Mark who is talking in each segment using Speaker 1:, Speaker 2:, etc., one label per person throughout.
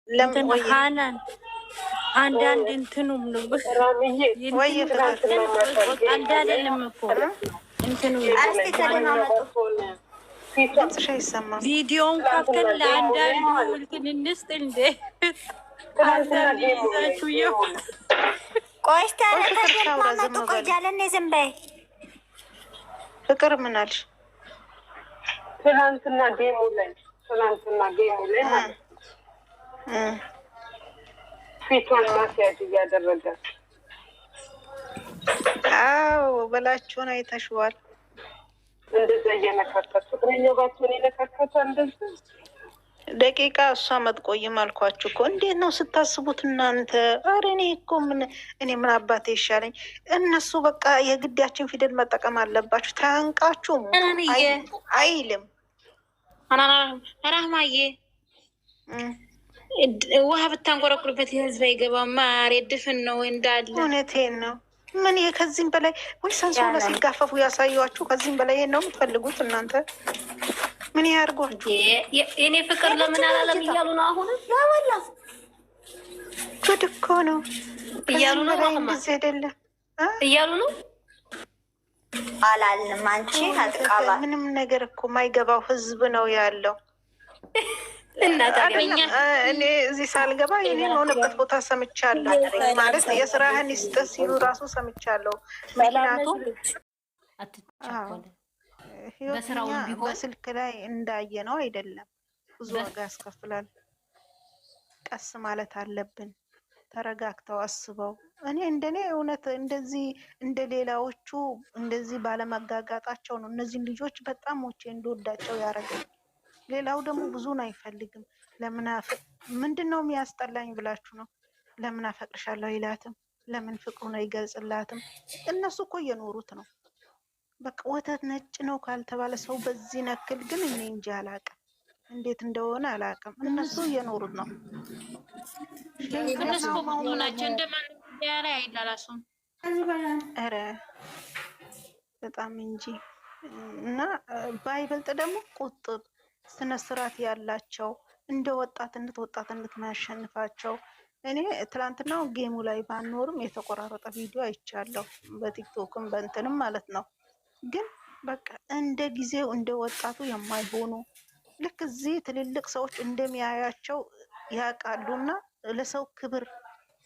Speaker 1: ለምን ወይ
Speaker 2: ሃናን አንዳንድ እንትኑም ነው
Speaker 1: ወይ
Speaker 2: አንድ አይደለም እኮ እንትኑ
Speaker 1: ድምፅሽ አይሰማም።
Speaker 2: ቪዲዮውን ከፍተን ለአንዳንዱ እንትን እንስጥ እንደ አንዳንድ ይዛችሁ
Speaker 3: ቆይ ተደማመጡ። ቆይ ጃለኔ ዝም በይ።
Speaker 1: ፍቅር ምን አልሽ?
Speaker 4: ትናንትና ጌሙ ላይ ማለት ፊቷን ማስያዝ እያደረጋት
Speaker 1: አዎ በላችሁን አይተሽዋል።
Speaker 4: እንደዛ እየነካካት ፍቅረኛባቸውን የነካካት እንደዛ
Speaker 1: ደቂቃ እሷ መጥቆይም አልኳችሁ እኮ። እንዴት ነው ስታስቡት እናንተ? ኧረ እኔ እኮ እኔ ምን አባቴ ይሻለኝ። እነሱ በቃ የግዳችን ፊደል መጠቀም አለባችሁ። ታንቃችሁ አይልም
Speaker 2: ራህማዬ ውሃ ብታንቆረቁርበት የህዝብ አይገባም። ማር የድፍን ነው እንዳለ።
Speaker 1: እውነቴን ነው። ምን ከዚህም በላይ ወይ ሰንሶላ ሲጋፈፉ ያሳዩችሁ። ከዚህም በላይ ነው የምትፈልጉት እናንተ? ምን ያርጓችሁ?
Speaker 5: እኔ ፍቅር ለምን አላለም እያሉ ነው። አሁን
Speaker 1: ያወላ ጉድ እኮ ነው
Speaker 5: እያሉ ነው።
Speaker 1: እንደዚህ አይደለም
Speaker 5: እያሉ ነው
Speaker 3: አላልንም። አንቺ አጥቃባ
Speaker 1: ምንም ነገር እኮ ማይገባው ህዝብ ነው ያለው። እኔ እዚህ ሳልገባ የኔን ሆነበት ቦታ ሰምቻለሁ። ማለት የስራህን ይስጥ ሲሉ ራሱ ሰምቻለሁ። ምክንያቱም በስልክ ላይ እንዳየ ነው አይደለም። ብዙ ዋጋ ያስከፍላል። ቀስ ማለት አለብን። ተረጋግተው አስበው። እንደኔ እውነት እንደዚህ እንደ ሌላዎቹ እንደዚህ ባለመጋጋጣቸው ነው እነዚህን ልጆች በጣም ሞቼ እንደወዳቸው ያደረገኝ። ሌላው ደግሞ ብዙን አይፈልግም። ለምን ምንድን ነው የሚያስጠላኝ ብላችሁ ነው? ለምን አፈቅርሻለሁ ይላትም? ለምን ፍቅሩን አይገልጽላትም? እነሱ እኮ እየኖሩት ነው። በቃ ወተት ነጭ ነው ካልተባለ ሰው በዚህ ነክል ግን እኔ እንጂ አላውቅም፣ እንዴት እንደሆነ አላውቅም። እነሱ እየኖሩት ነው።
Speaker 2: እነሱ ናቸው እንደማን ላይ አይላላሱም።
Speaker 1: ኧረ በጣም እንጂ እና ባይበልጥ ደግሞ ቁጥብ ስነ ስርዓት ያላቸው እንደ ወጣትነት ማያሸንፋቸው። እኔ ትላንትና ጌሙ ላይ ባኖርም የተቆራረጠ ቪዲዮ አይቻለሁ፣ በቲክቶክም በእንትንም ማለት ነው። ግን በቃ እንደ ጊዜው እንደ ወጣቱ የማይሆኑ ልክ እዚህ ትልልቅ ሰዎች እንደሚያያቸው ያውቃሉና ለሰው ክብር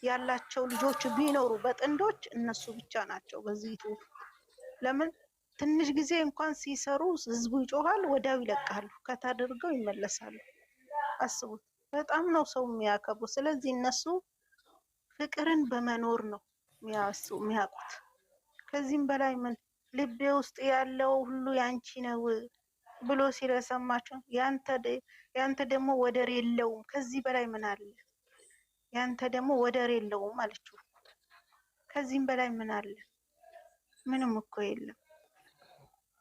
Speaker 1: ያላቸው ልጆች ቢኖሩ በጥንዶች እነሱ ብቻ ናቸው በዚህ ለምን ትንሽ ጊዜ እንኳን ሲሰሩ ህዝቡ ይጮሃል፣ ወዲያው ይለቃሉ፣ ከታደርገው ይመለሳሉ። አስቡት። በጣም ነው ሰው የሚያከብሩ። ስለዚህ እነሱ ፍቅርን በመኖር ነው የሚያውቁት። ከዚህም በላይ ምን ልቤ ውስጥ ያለው ሁሉ ያንቺ ነው ብሎ ሲለሰማቸው ያንተ ደግሞ ወደር የለውም። ከዚህ በላይ ምን አለ? ያንተ ደግሞ ወደር የለውም አለችው። ከዚህም በላይ ምን አለ? ምንም እኮ የለም።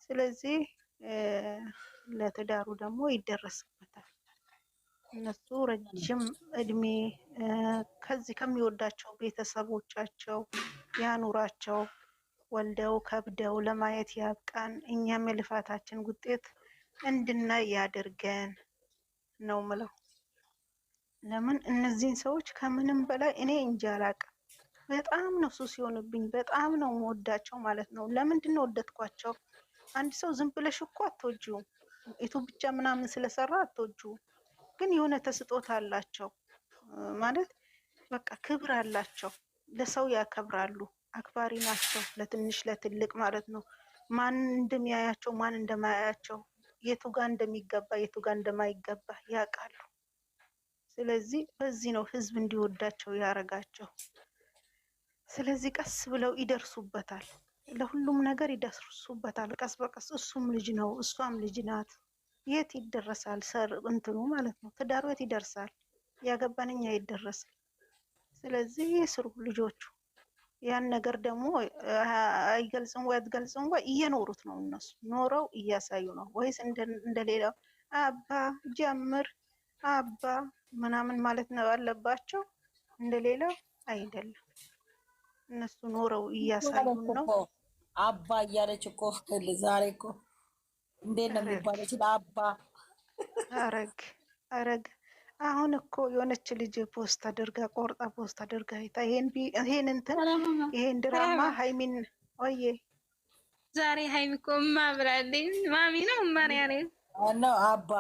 Speaker 1: ስለዚህ ለትዳሩ ደግሞ ይደረስበታል። እነሱ ረጅም እድሜ ከዚህ ከሚወዳቸው ቤተሰቦቻቸው ያኑራቸው፣ ወልደው ከብደው ለማየት ያብቃን። እኛም የልፋታችን ውጤት እንድናይ ያድርገን ነው ምለው። ለምን እነዚህን ሰዎች ከምንም በላይ እኔ እንጂ አላውቅም። በጣም ነው ሱስ ሲሆንብኝ፣ በጣም ነው የምወዳቸው ማለት ነው። ለምንድን ነው ወደድኳቸው? አንድ ሰው ዝም ብለሽ እኮ አትወጂውም። ዩቱብ ብቻ ምናምን ስለሰራ አትወጂውም። ግን የሆነ ተስጦታ አላቸው ማለት በቃ ክብር አላቸው። ለሰው ያከብራሉ፣ አክባሪ ናቸው። ለትንሽ ለትልቅ ማለት ነው። ማን እንደሚያያቸው ማን እንደማያያቸው፣ የቱ ጋር እንደሚገባ የቱ ጋር እንደማይገባ ያውቃሉ። ስለዚህ በዚህ ነው ህዝብ እንዲወዳቸው ያረጋቸው። ስለዚህ ቀስ ብለው ይደርሱበታል። ለሁሉም ነገር ይደርሱበታል ቀስ በቀስ። እሱም ልጅ ነው እሷም ልጅ ናት። የት ይደረሳል? እንትኑ ማለት ነው ትዳሩ የት ይደርሳል? ያገባንኛ ይደረሳል። ስለዚህ ይስሩ ልጆቹ። ያን ነገር ደግሞ አይገልጽም ወይ አትገልጽም ወይ እየኖሩት ነው እነሱ ኖረው እያሳዩ ነው። ወይስ እንደሌላው አባ ጀምር አባ ምናምን ማለት ነው ያለባቸው? እንደሌላው አይደለም። እነሱ ኖረው እያሳዩ ነው።
Speaker 6: አባ እያለች እኮ ዛሬ እኮ እንዴት ነው የሚባለች? አባ
Speaker 1: አረግ አሁን እኮ የሆነች ልጅ ፖስት አድርጋ ቆርጣ ፖስት አድርጋ አይታ ይሄን እንትን ይሄን ድራማ ሀይሚን ወይዬ
Speaker 2: ዛሬ ሀይሚ እኮ እማ ብላለች። ማሚ ነው እማ ነው ያለኝ
Speaker 6: ነው አባ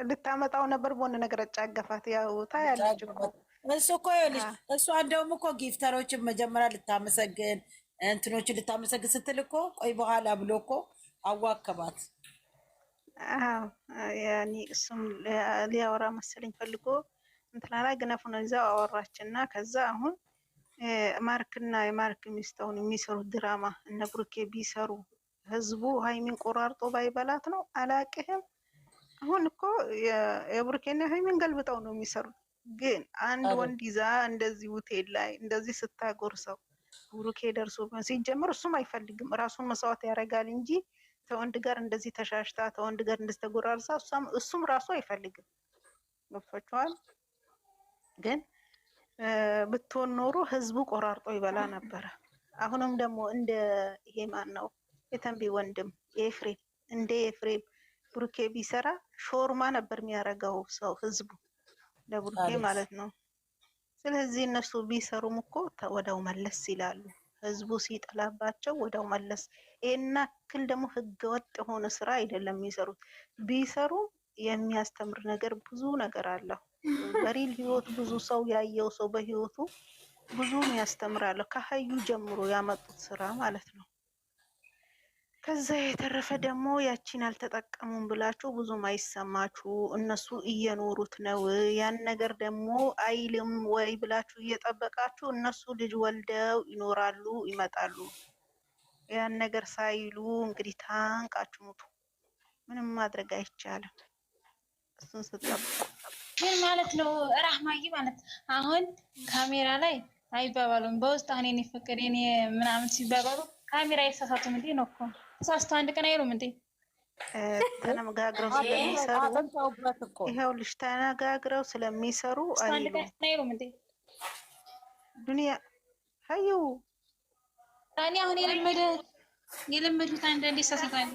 Speaker 1: ልታመጣው ነበር በሆነ ነገር አጫገፋት። ያው ታያለች እኮ
Speaker 6: እሱ እኮ ይኸውልሽ፣ እሷ እንደውም እኮ ጊፍተሮችን መጀመሪያ ልታመሰግን እንትኖችን ልታመሰግን ስትል እኮ ቆይ በኋላ ብሎ እኮ አዋከባት።
Speaker 1: ያኔ እሱም ሊያወራ መሰለኝ ፈልጎ እንትናላ ግነፉን እዛው አወራችና ከዛ አሁን ማርክና የማርክ ሚስታውን የሚሰሩት ድራማ እነ ብሩኬ ቢሰሩ ህዝቡ ሀይሚን ቆራርጦ ባይበላት ነው አላቅህም። አሁን እኮ የብሩኬና ሀይሚን ገልብጠው ነው የሚሰሩት። ግን አንድ ወንድ ይዛ እንደዚህ ሆቴል ላይ እንደዚህ ስታጎርሰው ብሩኬ ደርሶ ሲጀምር እሱም አይፈልግም ራሱን መስዋዕት ያደርጋል እንጂ ተወንድ ጋር እንደዚህ ተሻሽታ ተወንድ ጋር እንደዚህ ተጎራርሳ እሱም ራሱ አይፈልግም። ገብቷችኋል? ግን ብትሆን ኖሮ ህዝቡ ቆራርጦ ይበላ ነበረ። አሁንም ደግሞ እንደ ይሄ ማን ነው የተንቢ ወንድም ኤፍሬም እንደ ኤፍሬም ብሩኬ ቢሰራ ሾርማ ነበር የሚያደርገው ሰው ህዝቡ ለብሩኬ ማለት ነው። ስለዚህ እነሱ ቢሰሩም እኮ ወደው መለስ ይላሉ። ህዝቡ ሲጠላባቸው ወደው መለስ። ይሄን ያክል ደግሞ ህገወጥ የሆነ ስራ አይደለም የሚሰሩት። ቢሰሩ የሚያስተምር ነገር ብዙ ነገር አለው። በሪል ህይወት ብዙ ሰው ያየው ሰው በህይወቱ ብዙ ያስተምራል። ከሀዩ ጀምሮ ያመጡት ስራ ማለት ነው። ከዛ የተረፈ ደግሞ ያቺን አልተጠቀሙም ብላችሁ ብዙም አይሰማችሁ። እነሱ እየኖሩት ነው። ያን ነገር ደግሞ አይልም ወይ ብላችሁ እየጠበቃችሁ እነሱ ልጅ ወልደው ይኖራሉ ይመጣሉ። ያን ነገር ሳይሉ እንግዲህ ታንቃችሁ ሙቱ። ምንም ማድረግ አይቻልም። እሱን ስጠብቁ
Speaker 2: ምን ማለት ነው? ራህማዬ ማለት አሁን ካሜራ ላይ አይባባሉም። በውስጥ አሁን እኔ ፍቅር እኔ ምናምን ሲባባሉ ካሜራ አይሳሳቱም እንዴ ነው እኮ ተሳስቶ አንድ ቀን አይሉም እንዴ?
Speaker 1: ተነጋግረው ስለሚሰሩ ይኸውልሽ ተነጋግረው ስለሚሰሩ
Speaker 2: አይሉም እንዴ?
Speaker 1: ዱንያ ሀዩ
Speaker 2: ታኒ አሁን የለመዱት አንዳንዴ ይሳሳታሉ።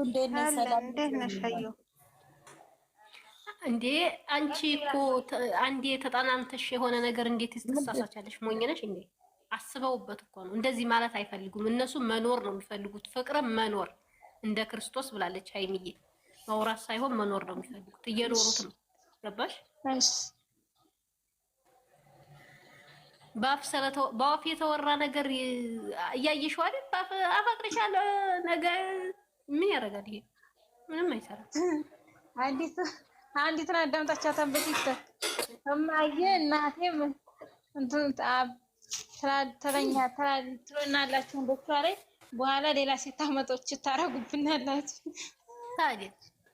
Speaker 1: እንዴት ነሽ ሀዩ?
Speaker 5: እንዴ አንቺ እኮ አንዴ ተጣናንተሽ የሆነ ነገር እንዴት ትሳሳቻለሽ? ሞኝ ነሽ እንዴ? አስበውበት እኮ ነው። እንደዚህ ማለት አይፈልጉም እነሱ መኖር ነው የሚፈልጉት። ፍቅርም መኖር እንደ ክርስቶስ ብላለች ሀይሚዬ። ማውራት ሳይሆን መኖር ነው የሚፈልጉት። እየኖሩት ነው። ገባሽ? በአፍ የተወራ ነገር እያየሽው አይደል? አፈቅርሻለሁ ነገር ምን ያደርጋል? ይሄ ምንም አይሰራም።
Speaker 2: አንዲትን አዳምጣቻታን በቲክቶክ እማዬ እናቴም እንትን ተለኛ ትሎናላችሁ እንደቷ ላይ በኋላ ሌላ ሴት አመጦች ታረጉብናላችሁ።
Speaker 5: ታዲያ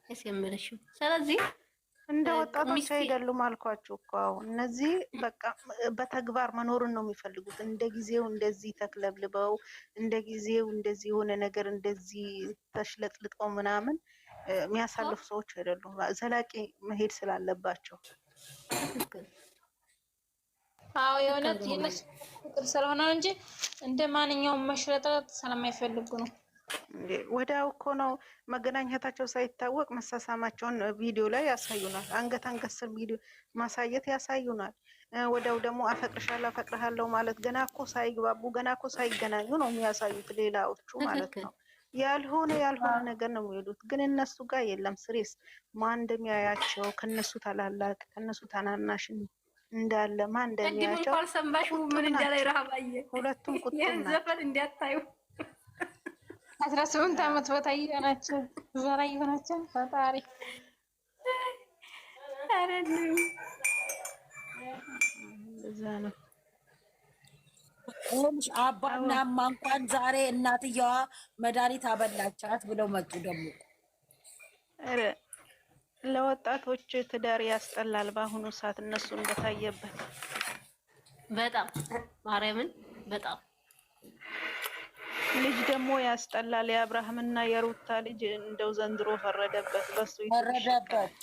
Speaker 5: እሰምልሽው። ስለዚህ
Speaker 1: እንደ ወጣቶች አይደሉም አልኳችሁ እኮ። እነዚህ በቃ በተግባር መኖርን ነው የሚፈልጉት። እንደ ጊዜው እንደዚህ ተክለብልበው እንደ ጊዜው እንደዚህ የሆነ ነገር እንደዚህ ተሽለጥልጠው ምናምን የሚያሳልፉ ሰዎች አይደሉም። ዘላቂ መሄድ ስላለባቸው
Speaker 2: አዎ የእውነት የነሱ ፍቅር ስለሆነ እንጂ እንደ ማንኛውም መሽለጠጥ ስለማይፈልጉ ነው።
Speaker 1: ወዲያው እኮ ነው መገናኘታቸው ሳይታወቅ መሳሳማቸውን ቪዲዮ ላይ ያሳዩናል። አንገት ስር ቪዲዮ ማሳየት ያሳዩናል። ወዲያው ደግሞ አፈቅርሃለሁ ማለት ገና እኮ ሳይግባቡ ገና እኮ ሳይገናኙ ነው የሚያሳዩት ሌላዎቹ ማለት ነው። ያልሆነ ነገር ነው የሚሄዱት። ግን እነሱ ጋር የለም ስሬስ ማን እንደሚያያቸው ከነሱ ታላላቅ ከነሱ ታናናሽ እንዳለ ማን እንደሚያያቸው
Speaker 5: ሰምባሹ ምን እንዳለ ረሃባዬ
Speaker 1: ሁለቱም ቁጥር
Speaker 5: ዘፈን እንዲያታዩ
Speaker 2: 18 ዓመት በታይ ይሆናቸው ዘራ ይሆናቸው ፈጣሪ
Speaker 5: አረንም
Speaker 1: እዛ ነው።
Speaker 6: አባና እማ እንኳን ዛሬ እናትየዋ መድኃኒት አበላቻት ብለው መጡ። ደግሞ
Speaker 1: ለወጣቶች ትዳር ያስጠላል በአሁኑ ሰዓት እነሱ እንደታየበት
Speaker 5: በጣም ማርያምን በጣም
Speaker 1: ልጅ ደግሞ ያስጠላል። የአብርሃምና የሩታ ልጅ እንደው ዘንድሮ ፈረደበት በሱ
Speaker 6: ፈረደበት።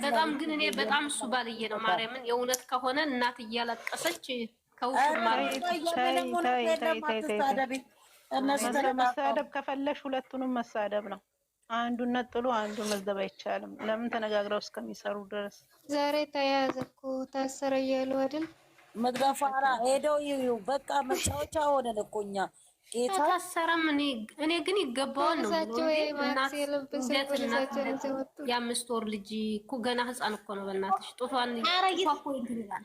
Speaker 5: በጣም ግን እኔ በጣም እሱ ባልዬ ነው ማርያምን። የእውነት ከሆነ እናት እያለቀሰች ከውሽ
Speaker 1: መሳደብ ከፈለሽ ሁለቱንም መሳደብ ነው። አንዱን ነጥሎ አንዱን መዝደብ አይቻልም። ለምን ተነጋግረው እስከሚሰሩ ድረስ።
Speaker 7: ዛሬ ተያያዘ እኮ ታሰረ እያሉ አይደል?
Speaker 6: መድጋፋራ ሄደው ይዩ በቃ መጫወቻ ሆነን እኮ እኛ ጌታ
Speaker 5: ታሰረም። እኔ ግን ይገባዋል ነው
Speaker 7: ፖሊሳቸው ማክስ የለበሰ ፖሊሳቸውን ይዘው ወጡ።
Speaker 5: የ5 ወር ልጅ እኮ ገና ህፃን እኮ ነው። በእናትሽ ጡቷን ፏፎ ይላል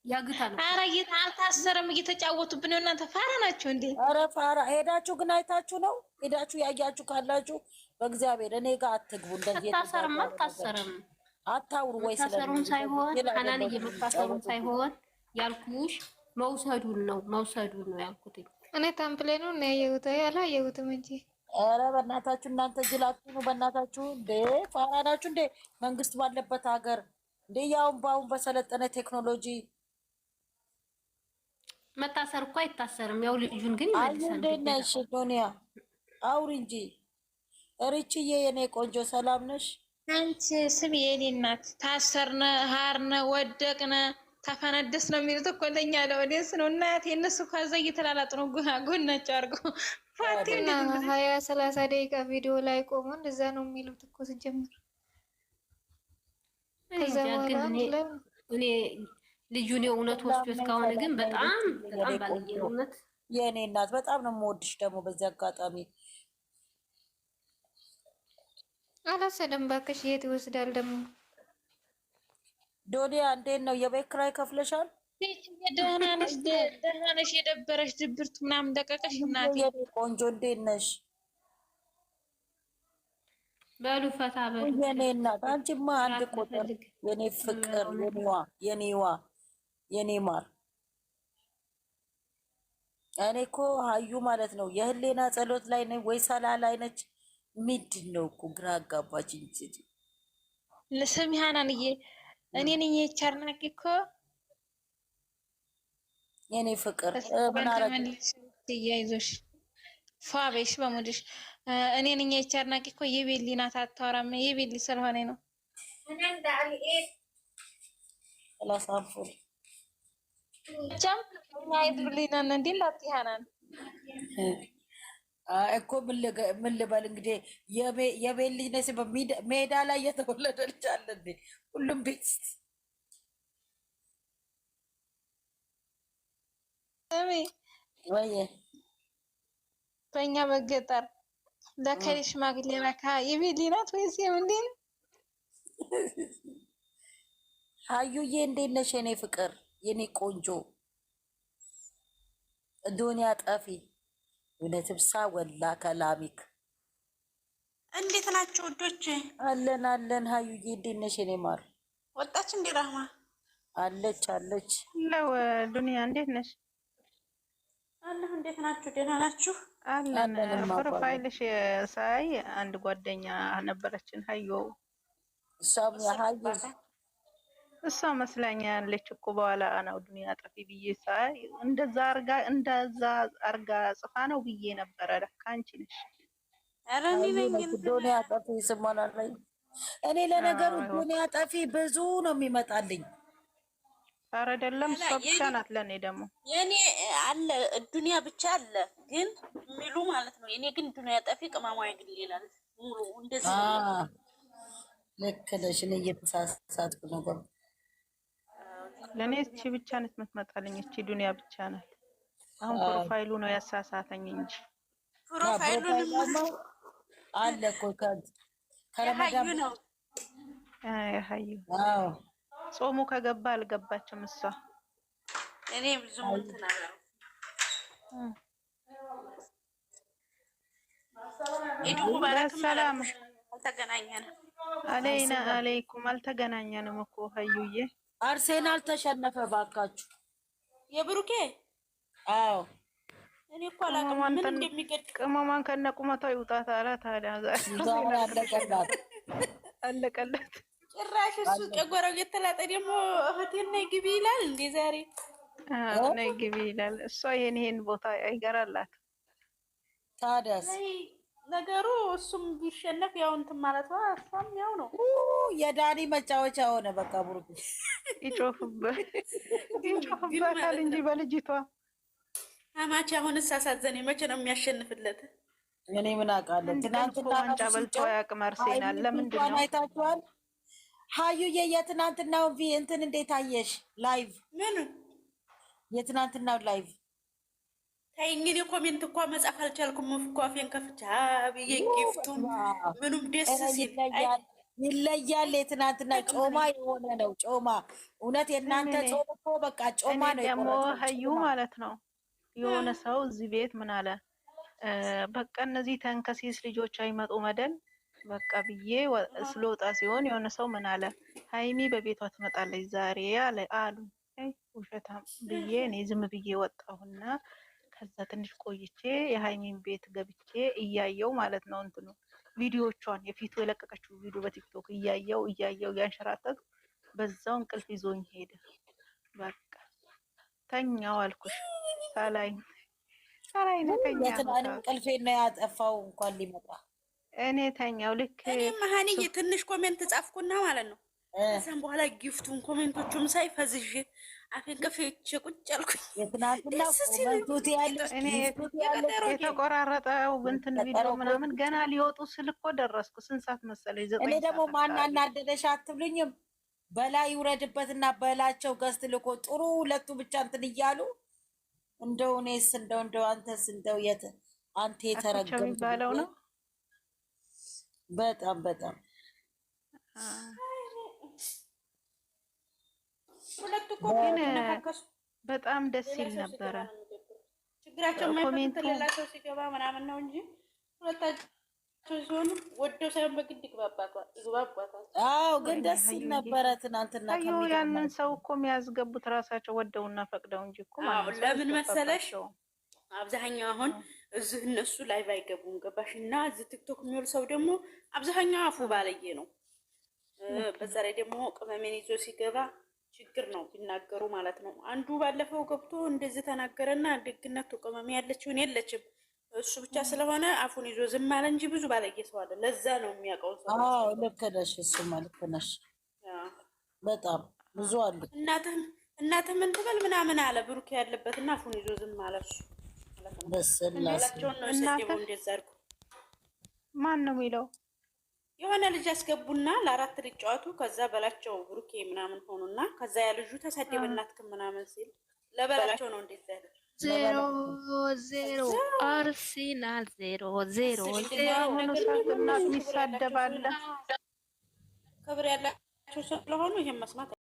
Speaker 5: ያግታል።
Speaker 2: ኧረ አልታሰረም፣ እየተጫወቱብን ነው። እናንተ ፋራ ናቸው እንዴ?
Speaker 6: ኧረ ፋራ ሄዳችሁ ግን አይታችሁ ነው ሄዳችሁ ያያችሁ ካላችሁ በእግዚአብሔር እኔ ጋር አትግቡ። እንደዚህ
Speaker 5: ታሰረም አልታሰረም
Speaker 6: አታውሩ ወይ
Speaker 5: ስለታሰሩም ሳይሆን ሐናን እየመታሰሩም ሳይሆን ያልኩሽ መውሰዱን ነው ያልኩት።
Speaker 7: እኔ ታምፕሌኑ ነው ያየሁት፣ አላየሁትም እንጂ።
Speaker 6: ኧረ በእናታችሁ እናንተ ጅላችሁ ነው በእናታችሁ እንዴ! ፋራ ናችሁ እንዴ? መንግስት ባለበት ሀገር እንዴ! ያውን ባውን በሰለጠነ ቴክኖሎጂ
Speaker 5: መታሰር እኮ አይታሰርም። ያው ልጁን ግን ይመልሳል።
Speaker 6: እንዴት ነሽ ዶንያ? አውሪ እንጂ ሪችዬ፣ የኔ ቆንጆ ሰላም ነሽ?
Speaker 2: አንቺ ስም የኔ እናት ታሰርነ፣ ሀርነ፣ ወደቅነ፣ ተፈነደስ ነው የሚሉት እኮ ለኛ ለወዴስ ነው እናቴ። እነሱ ከዛ እየተላላጡ ነው ጎናቸው አድርገው ፋቲና
Speaker 7: 20-30 ደቂቃ ቪዲዮ ላይ ቆሞ እንደዛ ነው የሚሉት እኮ ሲጀምር። ከዛ
Speaker 5: እኔ ልጁን የእውነት ወስዶት ከሆነ ግን በጣም ባለየ ነው። እውነት
Speaker 6: የኔ እናት በጣም ነው የምወድሽ። ደግሞ በዚህ አጋጣሚ
Speaker 7: አላሰደም ባክሽ። የት ይወስዳል ደግሞ?
Speaker 6: ዶዲያ እንዴት ነው? የቤት ኪራይ ከፍለሻል?
Speaker 2: ደህና ነሽ? የደበረሽ ድብርት ምናምን ደቀቀሽ? እናቴ
Speaker 6: ቆንጆ እንዴት ነሽ?
Speaker 5: በሉ ፈታ በሉ
Speaker 6: የኔ እናት። አንቺማ አንድ ቁጥር የኔ ፍቅር፣ የኔ ማር። እኔ እኮ ሀዩ ማለት ነው የህሌና ጸሎት ላይ ነኝ ወይ ሰላ ላይ ነች? ምንድን ነው እኮ ግራ አጋባችኝ።
Speaker 2: ስሚ ሀናንዬ፣ እኔ ነኝ የቻርናቂ እኮ
Speaker 6: የኔ ፍቅር። ምን አረግሽ?
Speaker 2: ትያይዞሽ ፏቤሽ በሙድሽ። እኔ ነኝ የቻርናቂ እኮ የቤሊ ናት። አታወራም። የቤሊ ስለሆነ ነው።
Speaker 6: ላሳፍር
Speaker 2: ቻም ማይት ብሊና እንዴ ላትያናን
Speaker 6: እኮ ምን ልበል እንግዲህ የቤት ልጅ ነሽ። ሜዳ ላይ የተወለደ ልጅ አለ እንዴ? ሁሉም ቤት ወይ
Speaker 2: በእኛ በገጠር ለከሌ ሽማግሌ ነካ የቤት ልጅ ናት ወይስ የምንድን?
Speaker 6: ሀዩዬ እንዴት ነሽ የኔ ፍቅር፣ የኔ ቆንጆ ዱንያ ጠፊ እውነትብሳ ወላ ከላሚክ
Speaker 8: እንዴት ናቸው ውዶች?
Speaker 6: አለን። ሀዩዬ እንዴት ነሽ የኔ ማር?
Speaker 8: ወጣች እንዴ ራህማ?
Speaker 6: አለች።
Speaker 1: ለው ዱንያ እንዴት ነሽ?
Speaker 8: አለሁ። እንዴት ናችሁ? ደህና ናችሁ?
Speaker 1: አለን። ፕሮፋይልሽ ሳይ አንድ ጓደኛ ነበረችን ሀዩ። እሷ መስላኛ ያለች እኮ በኋላ ነው ዱንያ ጠፊ ብዬ ሳይ እንደዛ አርጋ ጽፋ ነው ብዬ ነበረ። ለካ አንቺ ነሽ።
Speaker 8: ኧረ እኔ ነኝ።
Speaker 6: ዱንያ ጠፊ ስሞናል። እኔ ለነገሩ ዱንያ ጠፊ ብዙ ነው የሚመጣልኝ።
Speaker 1: ኧረ አይደለም እሷ ብቻ ናት። ለኔ ደግሞ
Speaker 8: የኔ አለ ዱንያ ብቻ አለ ግን ሚሉ ማለት ነው። የኔ ግን ዱንያ ጠፊ ቅማማ ይግል ይላል ሙሉ እንደዚህ።
Speaker 6: ልክ ነሽ። እኔ እየተሳሳትኩ ነበር።
Speaker 1: ለኔ እቺ ብቻ ነች የምትመጣልኝ። እቺ ዱንያ ብቻ ናት። አሁን ፕሮፋይሉ ነው ያሳሳተኝ እንጂ
Speaker 8: ፕሮፋይሉ
Speaker 6: አለ እኮ
Speaker 8: ከረመዳን ነው።
Speaker 1: ሀዩ ጾሙ ከገባ አልገባችም እሷ።
Speaker 8: እኔ ብዙ እንትን አላረኩም። ኢዱ ሙባረክ ሰላም። አልተገናኘንም።
Speaker 1: አለይኩም አልተገናኘንም እኮ ሀዩዬ።
Speaker 6: አርሴናል ተሸነፈ ባካችሁ።
Speaker 8: የብሩኬ
Speaker 6: አዎ
Speaker 8: እኔ እኮ አላውቅም ምን እንደሚገድ።
Speaker 1: ቅመሟን ከነቁመቷ ይውጣት አለ። ታዲያ አለቀለት።
Speaker 8: ጭራሽ እሱ ጨጓራው እየተላጠ ደግሞ እህቴን ነይ ግቢ ይላል እንዴ ዛሬ?
Speaker 1: ነይ ግቢ ይላል። እሷ ይሄን ቦታ አይገራላት።
Speaker 6: ታዲያስ
Speaker 8: ነገሩ እሱም ቢሸነፍ ያው እንትን ማለት ነው። እሷም ያው ነው።
Speaker 6: የዳኒ መጫወቻ ሆነ በቃ። ብሩክ
Speaker 1: ይጮፍበታል እንጂ በልጅቷ
Speaker 8: አማች። አሁን አሳዘነኝ። መቼ ነው የሚያሸንፍለት?
Speaker 6: እኔ ምን አውቃለሁ? ትናንትና
Speaker 1: ዋንጫ በልቶ ያቅም አርሴናል። ለምንድን ነው
Speaker 6: አይታችኋል? ሀዩዬ የትናንትናው እንትን እንዴት አየሽ? ላይቭ
Speaker 8: ምን
Speaker 6: የትናንትናው ላይቭ
Speaker 8: ተይ እንግዲህ ኮሜንት እንኳ መጻፍ አልቻልኩም። እኮ አፌን ከፍቻ ብዬ ጊፍቱም ምኑም ደስ ሲል
Speaker 6: ይለያል። የትናንትና ጮማ የሆነ ነው ጮማ። እውነት የእናንተ ጾም እኮ በቃ ጮማ ነው።
Speaker 1: ደግሞ ሀዩ ማለት ነው የሆነ ሰው እዚህ ቤት ምን አለ፣ በቃ እነዚህ ተንከሲስ ልጆች አይመጡ መደል በቃ ብዬ ስለወጣ ሲሆን የሆነ ሰው ምን አለ፣ ሀይሚ በቤቷ ትመጣለች ዛሬ አሉ። ውሸታም ብዬ እኔ ዝም ብዬ ወጣሁና ከዛ ትንሽ ቆይቼ የሀይሚን ቤት ገብቼ እያየው ማለት ነው እንትኑ ቪዲዮቿን የፊቱ የለቀቀችው ቪዲዮ በቲክቶክ እያየው ያንሸራተት በዛው እንቅልፍ ይዞኝ ሄደ። በቃ ተኛው አልኩሽ። ሳላይ ነው
Speaker 6: የትናንት እንቅልፌን ነው ያጠፋው እንኳን ሊመጣ
Speaker 1: እኔ ተኛው። ልክ
Speaker 8: እኔ መሀንዬ ትንሽ ኮሜንት ጻፍኩና ማለት ነው ከዛም በኋላ ጊፍቱን ኮሜንቶቹም ሳይ ፈዝዤ አፌን ከፍቼ ቁጭ አልኩኝ።
Speaker 6: የትናንትና ኮሜንቶች ያለው
Speaker 1: የተቆራረጠው እንትን ቪዲዮ ምናምን ገና ሊወጡ ስል እኮ ደረስኩ። ስንት ሰዓት መሰለኝ? 9 ሰዓት።
Speaker 6: እኔ ደግሞ ማናናደደሽ አትብሉኝም? በላይ ይውረድበትና በላቸው ገዝት ልኮ ጥሩ ሁለቱ ብቻ እንትን እያሉ እንደው እኔስ እንደው አንተስ እንደው አንተ የተረገም
Speaker 1: የሚባለው ነው።
Speaker 6: በጣም
Speaker 8: ሁለቱ
Speaker 1: ግን በጣም ደስ ይል ነበረ።
Speaker 8: ችግራቸው
Speaker 1: ኮሜንቱ
Speaker 8: ሌላቸው ሲገባ ምናምን ነው እንጂ ሁለታቸው ሲሆኑ ወደው ሳይሆን በግድ ይግባባታል።
Speaker 6: አዎ ግን ደስ ይል ነበረ ትናንትና።
Speaker 1: ያንን ሰው እኮ የሚያስገቡት ራሳቸው ወደውና ፈቅደው እንጂ እኮ ማለት ነው።
Speaker 8: ለምን መሰለሽ አብዛኛው አሁን እዚህ እነሱ ላይቭ አይገቡም ገባሽ? እና እዚህ ቲክቶክ የሚውል ሰው ደግሞ አብዛኛው አፉ ባለየ ነው። በዛ ላይ ደግሞ ቅመሜን ይዞ ሲገባ ችግር ነው ቢናገሩ ማለት ነው። አንዱ ባለፈው ገብቶ እንደዚህ ተናገረና ደግነቱ ቅመሜ ያለችውን የለችም እሱ ብቻ ስለሆነ አፉን ይዞ ዝም አለ እንጂ ብዙ ባለየ ሰው አለ። ለዛ ነው የሚያውቀው ሰው።
Speaker 6: አዎ ልክ ነሽ፣ እሱማ ልክ ነሽ። በጣም ብዙ አሉ።
Speaker 8: እናትህ ምን ትበል ምናምን አለ ብሩክ ያለበትና አፉን ይዞ ዝም አለ እሱ።
Speaker 1: ማን ነው የሚለው?
Speaker 8: የሆነ ልጅ አስገቡና ለአራት ልጅ ጨዋቱ ከዛ በላቸው ብሩኬ ምናምን ሆኑና ከዛ ያ ልጁ ተሳደበ እናትክም ምናምን ሲል ለበላቸው ነው። እንዴት ያለ
Speaker 2: 0-0 አርሴናል 0-0
Speaker 1: እናት ይሳደባል።
Speaker 8: ክብር ያላቸው ስለሆኑ ይሄን መስማት